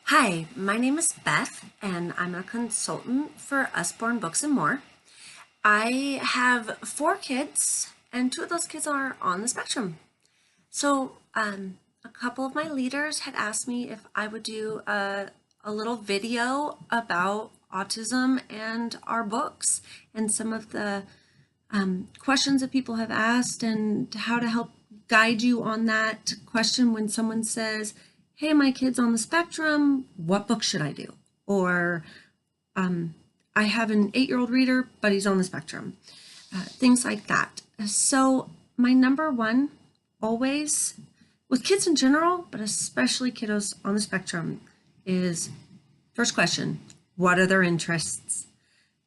Hi, my name is Beth, and I'm a consultant for Usborne Books and More. I have four kids, and two of those kids are on the spectrum. A couple of my leaders had asked me if I would do a little video about autism and our books and some of the questions that people have asked and how to help guide you on that question when someone says, hey, my kid's on the spectrum, what book should I do? Or I have an 8-year-old reader, but he's on the spectrum. Things like that. So my number one, always, with kids in general, but especially kiddos on the spectrum, is first question, what are their interests?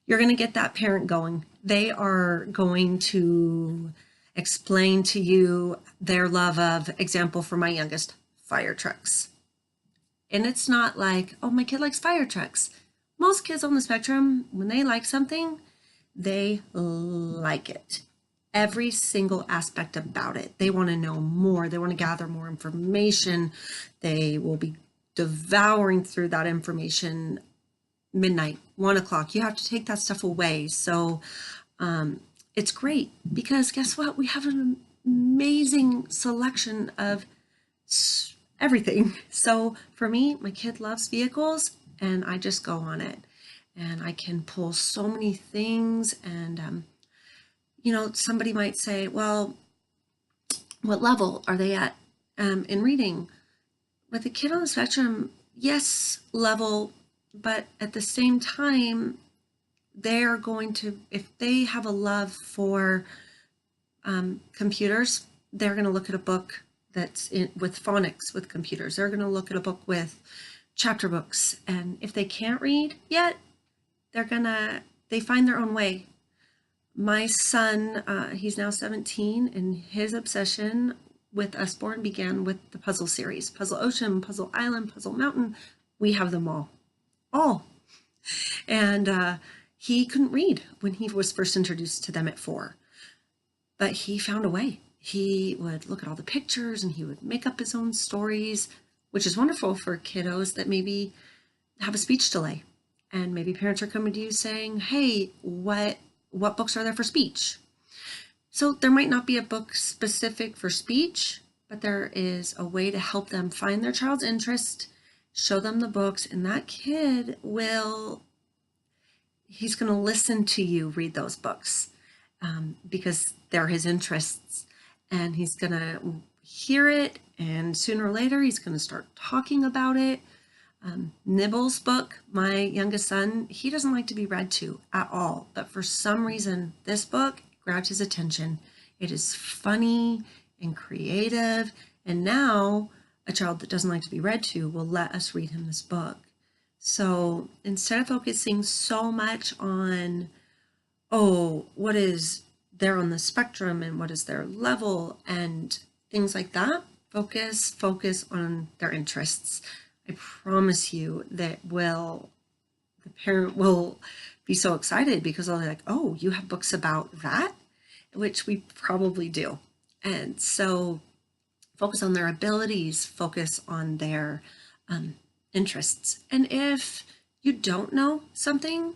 You're going to get that parent going. They are going to explain to you their love of, example for my youngest, fire trucks. And it's not like, oh, my kid likes fire trucks. Most kids on the spectrum, when they like something, they like it. Every single aspect about it. They want to know more. They want to gather more information. They will be devouring through that information midnight, 1 o'clock. You have to take that stuff away. So it's great because guess what? We have an amazing selection of everything. So for me, my kid loves vehicles and I just go on it and I can pull so many things. And, somebody might say, well, what level are they at in reading? With a kid on the spectrum, yes, level, but at the same time, they're going to, if they have a love for computers, they're going to look at a book that's with phonics with computers. They're going to look at a book with chapter books. And if they can't read yet, they find their own way. My son, he's now 17, and his obsession with Usborne began with the puzzle series, Puzzle Ocean, Puzzle Island, Puzzle Mountain. We have them all. And he couldn't read when he was first introduced to them at 4, but he found a way. He would look at all the pictures and he would make up his own stories, which is wonderful for kiddos that maybe have a speech delay. And maybe parents are coming to you saying, hey, what books are there for speech? So there might not be a book specific for speech, but there is a way to help them find their child's interest, show them the books, and that kid he's going to listen to you read those books because they're his interests. And he's going to hear it, and sooner or later, he's going to start talking about it. Nibble's book, my youngest son, he doesn't like to be read to at all, but for some reason, this book grabbed his attention. It is funny and creative, and now a child that doesn't like to be read to will let us read him this book. So instead of focusing so much on, oh, what is there on the spectrum and what is their level and things like that, focus on their interests. I promise you that the parent will be so excited because they'll be like, oh, you have books about that, which we probably do. And so focus on their abilities, focus on their interests. And if you don't know something,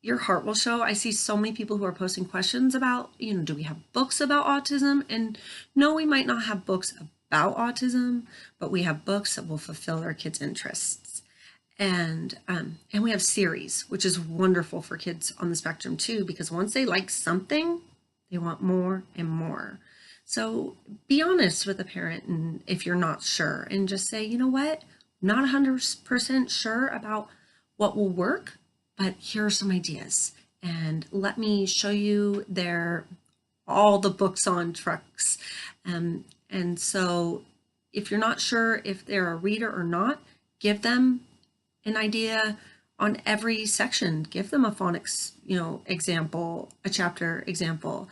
your heart will show. I see so many people who are posting questions about, do we have books about autism? And no, we might not have books about autism, but we have books that will fulfill our kids' interests. And we have series, which is wonderful for kids on the spectrum too, because once they like something, they want more and more. So be honest with a parent, and if you're not sure, and just say, you know what, not 100% sure about what will work, but here are some ideas. And let me show you all the books on trucks. And so if you're not sure if they're a reader or not, give them an idea on every section. Give them a phonics, example, a chapter example.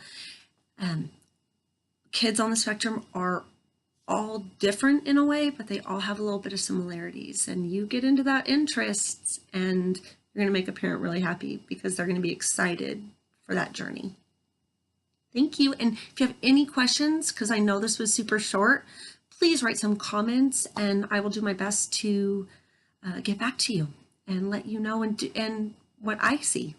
Kids on the spectrum are all different in a way, but they all have a little bit of similarities. And you get into that interests and you're going to make a parent really happy because they're going to be excited for that journey. Thank you. And if you have any questions, because I know this was super short, please write some comments and I will do my best to get back to you and let you know and what I see